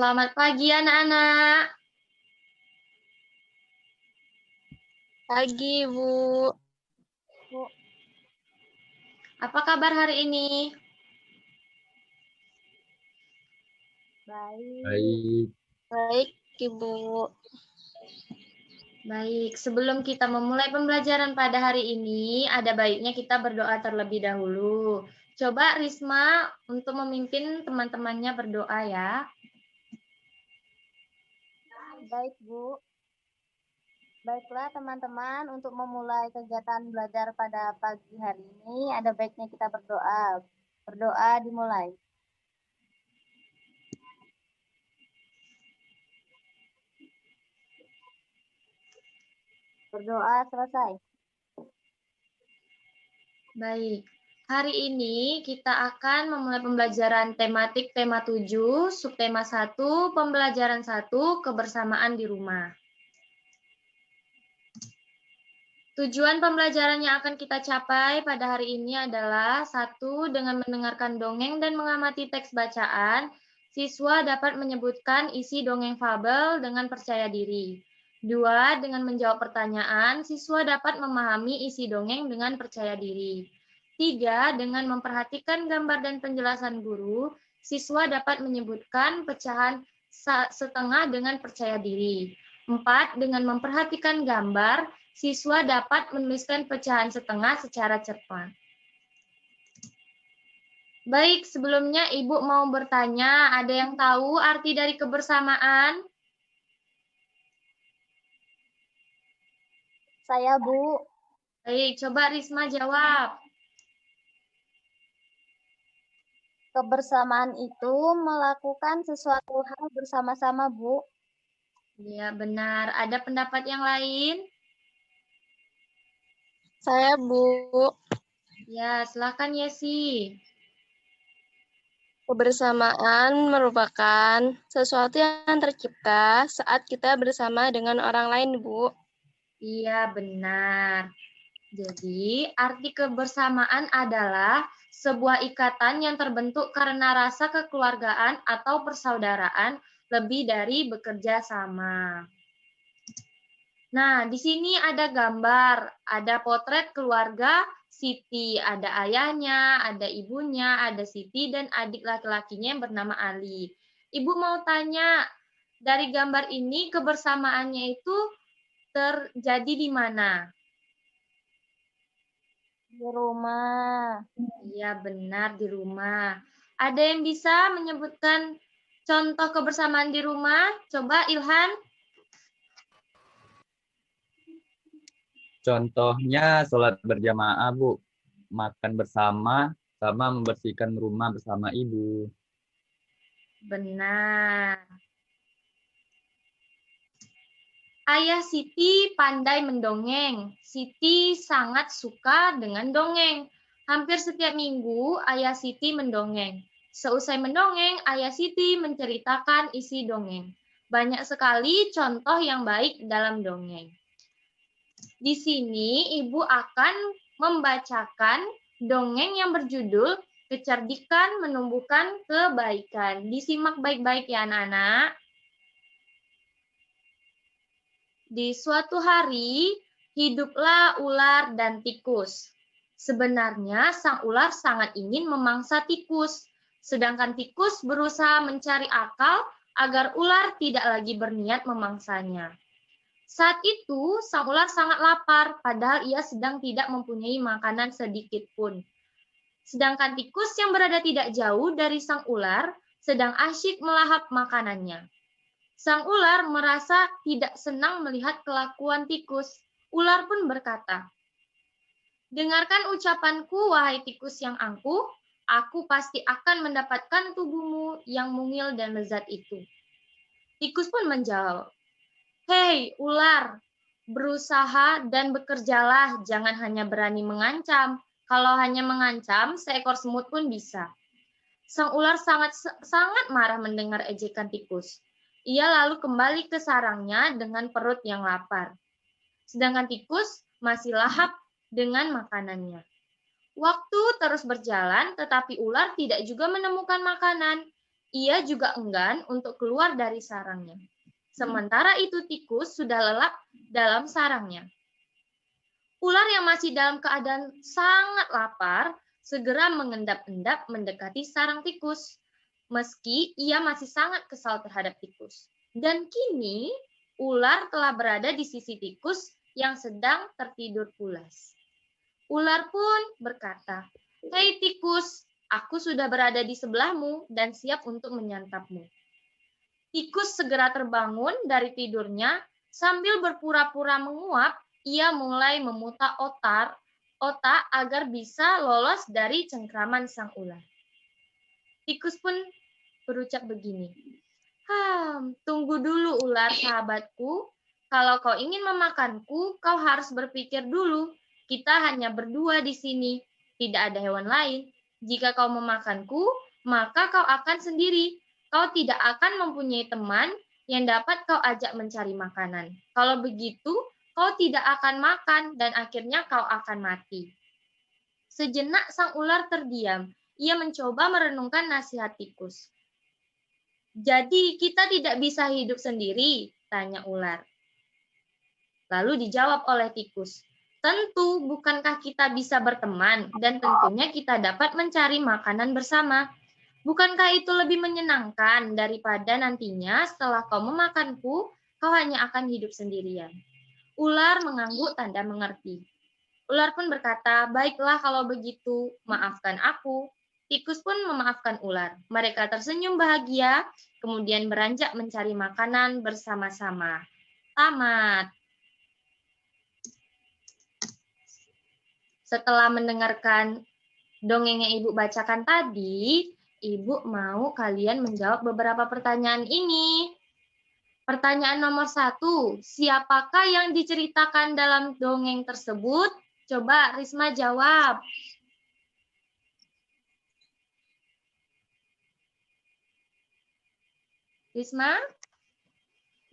Selamat pagi anak-anak. Pagi, Bu. Apa kabar hari ini? Baik. Baik, Ibu. Baik, sebelum kita memulai pembelajaran pada hari ini, ada baiknya kita berdoa terlebih dahulu. Coba Risma untuk memimpin teman-temannya berdoa ya. Baik, Bu. Baiklah teman-teman, untuk memulai kegiatan belajar pada pagi hari ini, ada baiknya kita berdoa. Berdoa dimulai. Berdoa selesai. Baik, hari ini kita akan memulai pembelajaran tematik tema 7, subtema 1, pembelajaran 1, kebersamaan di rumah. Tujuan pembelajaran yang akan kita capai pada hari ini adalah 1. Dengan mendengarkan dongeng dan mengamati teks bacaan, siswa dapat menyebutkan isi dongeng fabel dengan percaya diri. 2. Dengan menjawab pertanyaan, siswa dapat memahami isi dongeng dengan percaya diri. 3. Dengan memperhatikan gambar dan penjelasan guru, siswa dapat menyebutkan pecahan setengah dengan percaya diri. 4. Dengan memperhatikan gambar, siswa dapat menuliskan pecahan setengah secara cepat. Baik, sebelumnya Ibu mau bertanya, ada yang tahu arti dari kebersamaan? Saya, Bu. Baik, coba Risma jawab. Kebersamaan itu melakukan sesuatu hal bersama-sama, Bu. Ya, benar. Ada pendapat yang lain? Saya, Bu. Ya, silakan Yesi. Kebersamaan merupakan sesuatu yang tercipta saat kita bersama dengan orang lain, Bu. Iya, benar. Jadi, arti kebersamaan adalah sebuah ikatan yang terbentuk karena rasa kekeluargaan atau persaudaraan lebih dari bekerja sama. Nah, di sini ada gambar, ada potret keluarga Siti, ada ayahnya, ada ibunya, ada Siti, dan adik laki-lakinya yang bernama Ali. Ibu mau tanya, dari gambar ini kebersamaannya itu terjadi di mana? Di rumah. Iya, benar, di rumah. Ada yang bisa menyebutkan contoh kebersamaan di rumah? Coba Ilhan. Contohnya sholat berjamaah, Bu. Makan bersama, sama membersihkan rumah bersama ibu. Benar. Ayah Siti pandai mendongeng. Siti sangat suka dengan dongeng. Hampir setiap minggu, Ayah Siti mendongeng. Seusai mendongeng, Ayah Siti menceritakan isi dongeng. Banyak sekali contoh yang baik dalam dongeng. Di sini Ibu akan membacakan dongeng yang berjudul Kecerdikan Menumbuhkan Kebaikan. Disimak baik-baik ya anak-anak. Di suatu hari, hiduplah ular dan tikus. Sebenarnya sang ular sangat ingin memangsa tikus, sedangkan tikus berusaha mencari akal agar ular tidak lagi berniat memangsanya. Saat itu, sang ular sangat lapar, padahal ia sedang tidak mempunyai makanan sedikit pun. Sedangkan tikus yang berada tidak jauh dari sang ular sedang asyik melahap makanannya. Sang ular merasa tidak senang melihat kelakuan tikus. Ular pun berkata, "Dengarkan ucapanku, wahai tikus yang angkuh, aku pasti akan mendapatkan tubuhmu yang mungil dan lezat itu." Tikus pun menjawab, "Hei ular, berusaha dan bekerjalah, jangan hanya berani mengancam. Kalau hanya mengancam, seekor semut pun bisa." Sang ular sangat marah mendengar ejekan tikus. Ia lalu kembali ke sarangnya dengan perut yang lapar. Sedangkan tikus masih lahap dengan makanannya. Waktu terus berjalan, tetapi ular tidak juga menemukan makanan. Ia juga enggan untuk keluar dari sarangnya. Sementara itu tikus sudah lelap dalam sarangnya. Ular yang masih dalam keadaan sangat lapar segera mengendap-endap mendekati sarang tikus. Meski ia masih sangat kesal terhadap tikus. Dan kini ular telah berada di sisi tikus yang sedang tertidur pulas. Ular pun berkata, "Hei tikus, aku sudah berada di sebelahmu dan siap untuk menyantapmu." Tikus segera terbangun dari tidurnya, sambil berpura-pura menguap, ia mulai memutar otak agar bisa lolos dari cengkraman sang ular. Tikus pun berucap begini, tunggu dulu ular sahabatku. Kalau kau ingin memakanku, kau harus berpikir dulu. Kita hanya berdua di sini, tidak ada hewan lain. Jika kau memakanku, maka kau akan sendiri. Kau tidak akan mempunyai teman yang dapat kau ajak mencari makanan. Kalau begitu, kau tidak akan makan dan akhirnya kau akan mati. Sejenak sang ular terdiam. Ia mencoba merenungkan nasihat tikus. Jadi kita tidak bisa hidup sendiri? Tanya ular. Lalu dijawab oleh tikus. Tentu, bukankah kita bisa berteman dan tentunya kita dapat mencari makanan bersama? Bukankah itu lebih menyenangkan daripada nantinya setelah kau memakanku, kau hanya akan hidup sendirian? Ular mengangguk tanda mengerti. Ular pun berkata, baiklah kalau begitu, maafkan aku. Tikus pun memaafkan ular. Mereka tersenyum bahagia, kemudian beranjak mencari makanan bersama-sama. Tamat. Setelah mendengarkan dongeng yang Ibu bacakan tadi, Ibu mau kalian menjawab beberapa pertanyaan ini. Pertanyaan nomor 1, siapakah yang diceritakan dalam dongeng tersebut? Coba Risma jawab. Risma,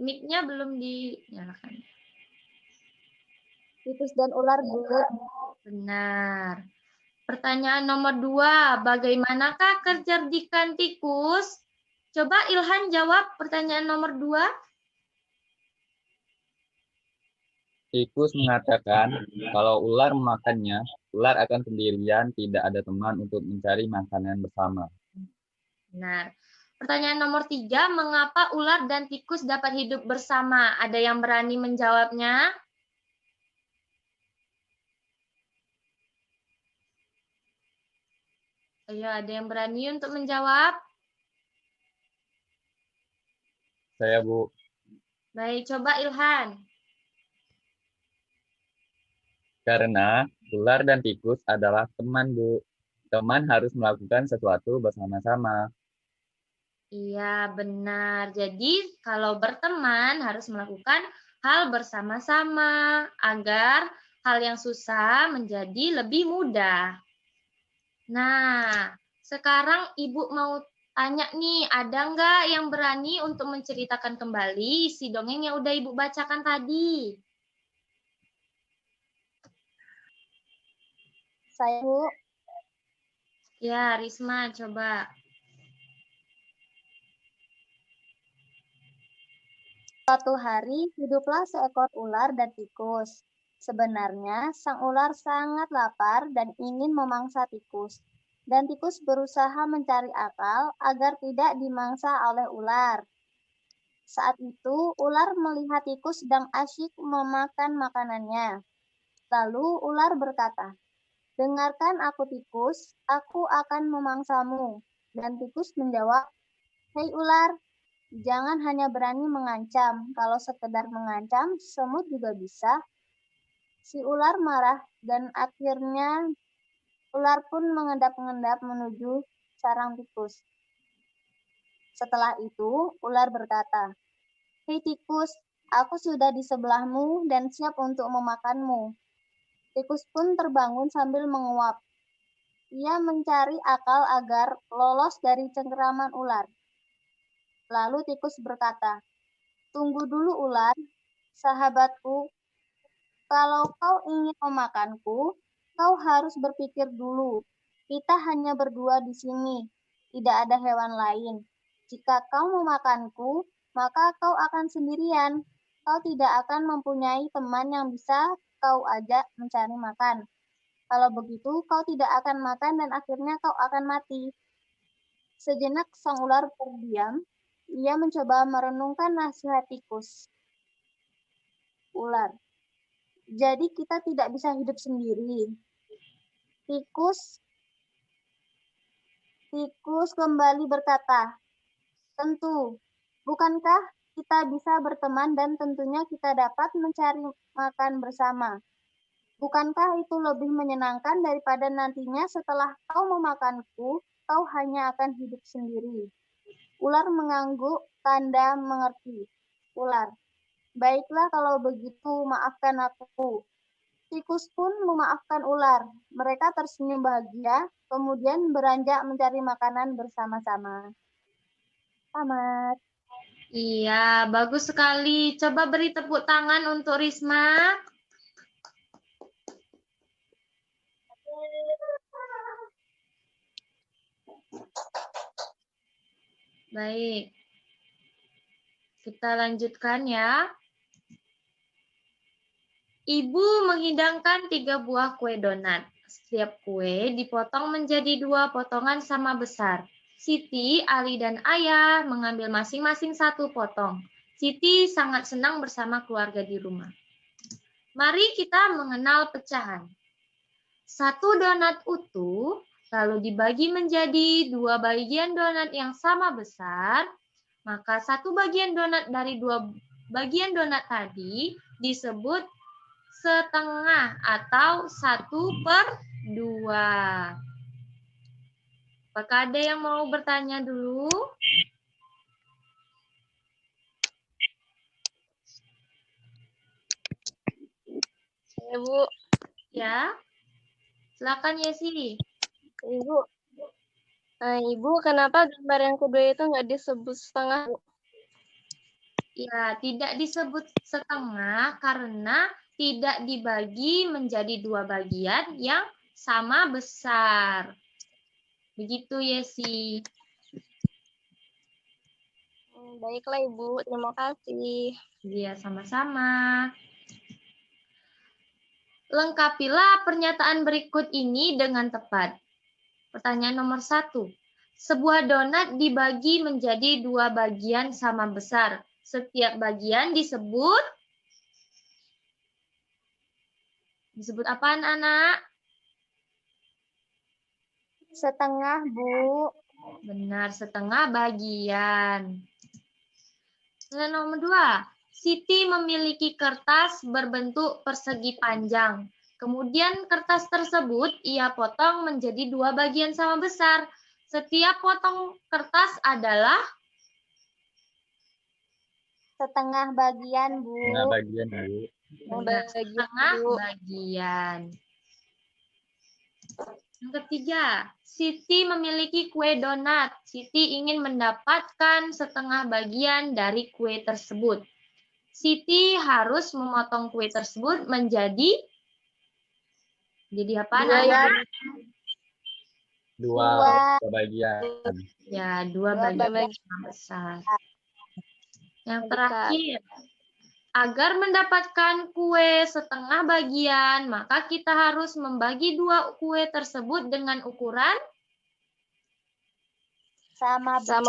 mic-nya belum dinyalakan. Tikus dan ular, Bu. Benar. Pertanyaan nomor 2, bagaimanakah kecerdikan tikus? Coba Ilhan jawab pertanyaan nomor 2. Tikus mengatakan kalau ular memakannya, ular akan sendirian, tidak ada teman untuk mencari makanan bersama. Benar. Pertanyaan nomor 3, mengapa ular dan tikus dapat hidup bersama? Ada yang berani menjawabnya? Ayo, ada yang berani untuk menjawab? Saya, Bu. Baik, coba Ilhan. Karena ular dan tikus adalah teman, Bu. Teman harus melakukan sesuatu bersama-sama. Iya, benar. Jadi, kalau berteman harus melakukan hal bersama-sama agar hal yang susah menjadi lebih mudah. Nah, sekarang Ibu mau tanya nih, ada nggak yang berani untuk menceritakan kembali isi dongeng yang udah Ibu bacakan tadi? Saya, Bu. Ya, Risma, coba. Suatu hari, hiduplah seekor ular dan tikus. Sebenarnya, sang ular sangat lapar dan ingin memangsa tikus. Dan tikus berusaha mencari akal agar tidak dimangsa oleh ular. Saat itu, ular melihat tikus sedang asyik memakan makanannya. Lalu ular berkata, "Dengarkan aku tikus, aku akan memangsamu." Dan tikus menjawab, "Hei ular, jangan hanya berani mengancam. Kalau sekedar mengancam, semut juga bisa." Si ular marah dan akhirnya ular pun mengendap-endap menuju sarang tikus. Setelah itu, ular berkata, "Hei tikus, aku sudah di sebelahmu dan siap untuk memakanmu." Tikus pun terbangun sambil menguap. Ia mencari akal agar lolos dari cengkeraman ular. Lalu tikus berkata, "Tunggu dulu ular, sahabatku. Kalau kau ingin memakanku, kau harus berpikir dulu. Kita hanya berdua di sini, tidak ada hewan lain. Jika kau memakanku, maka kau akan sendirian. Kau tidak akan mempunyai teman yang bisa kau ajak mencari makan. Kalau begitu, kau tidak akan makan dan akhirnya kau akan mati. Sejenak sang ular terdiam. Ia mencoba merenungkan nasihat tikus. Ular. Jadi kita tidak bisa hidup sendiri. Tikus kembali berkata, tentu. Bukankah kita bisa berteman dan tentunya kita dapat mencari makan bersama? Bukankah itu lebih menyenangkan daripada nantinya setelah kau memakanku, kau hanya akan hidup sendiri? Ular mengangguk, tanda mengerti. Ular. Baiklah kalau begitu, maafkan aku. Tikus pun memaafkan ular. Mereka tersenyum bahagia, kemudian beranjak mencari makanan bersama-sama. Tamat. Iya, bagus sekali. Coba beri tepuk tangan untuk Risma. Baik. Kita lanjutkan ya. Ibu menghidangkan 3 buah kue donat. Setiap kue dipotong menjadi 2 potongan sama besar. Siti, Ali, dan Ayah mengambil masing-masing 1 potong. Siti sangat senang bersama keluarga di rumah. Mari kita mengenal pecahan. 1 donat utuh, lalu dibagi menjadi 2 bagian donat yang sama besar, maka 1 bagian donat dari 2 bagian donat tadi disebut setengah atau 1/2. Apakah ada yang mau bertanya dulu? Ya, Bu. Ya, silakan Yesi. Ibu. Nah, Ibu, kenapa gambar yang kedua itu nggak disebut setengah, Bu? Ya, tidak disebut setengah karena tidak dibagi menjadi 2 bagian yang sama besar. Begitu, Yesi. Baiklah, Ibu. Terima kasih. Iya, sama-sama. Lengkapilah pernyataan berikut ini dengan tepat. Pertanyaan nomor 1. Sebuah donat dibagi menjadi 2 bagian sama besar. Setiap bagian disebut apa, anak-anak? Setengah, Bu. Benar, setengah bagian. Pertanyaan nomor 2. Siti memiliki kertas berbentuk persegi panjang. Kemudian kertas tersebut ia potong menjadi 2 bagian sama besar. Setiap potong kertas adalah Setengah bagian, Bu. Setengah bagian, Bu. benar, setengah Bu. bagian. Yang ketiga, Siti memiliki kue donat. Siti ingin mendapatkan setengah bagian dari kue tersebut. Siti harus memotong kue tersebut menjadi apa, Nana? 2 bagian. Ya, 2 bagian yang besar. Yang terakhir, agar mendapatkan kue setengah bagian, maka kita harus membagi 2 kue tersebut dengan ukuran Sama besar.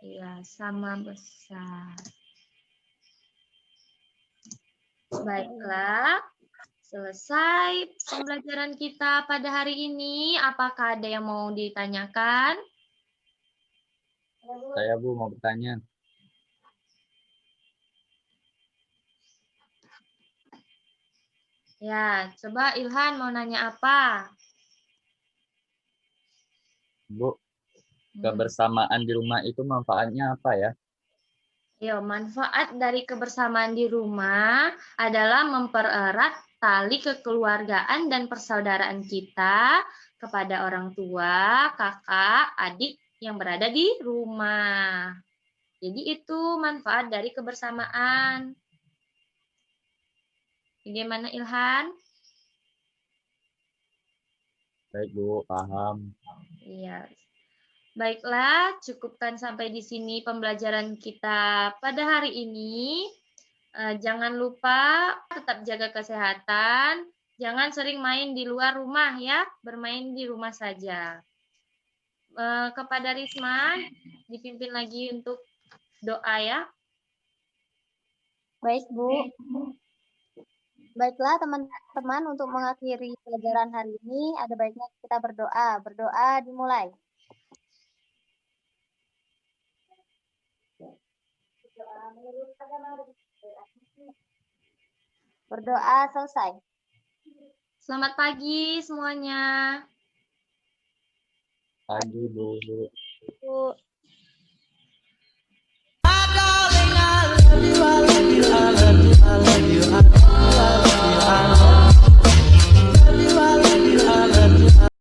ya, sama besar. Baiklah, selesai pembelajaran kita pada hari ini. Apakah ada yang mau ditanyakan? Saya, Bu, mau bertanya. Ya, coba Ilhan mau nanya apa? Bu, kebersamaan di rumah itu manfaatnya apa ya? Ya, manfaat dari kebersamaan di rumah adalah mempererat tali kekeluargaan dan persaudaraan kita kepada orang tua, kakak, adik yang berada di rumah. Jadi itu manfaat dari kebersamaan. Bagaimana Ilhan? Baik, Bu, paham. Iya. Baiklah, cukupkan sampai di sini pembelajaran kita pada hari ini. Jangan lupa tetap jaga kesehatan. Jangan sering main di luar rumah ya, bermain di rumah saja. Kepada Risma, dipimpin lagi untuk doa ya. Baik, Bu. Baiklah, teman-teman, untuk mengakhiri pelajaran hari ini, ada baiknya kita berdoa. Berdoa dimulai. Berdoa selesai. Selamat pagi semuanya. Pagi, Bu. Bu. I love you, I love you, I love you, I love you.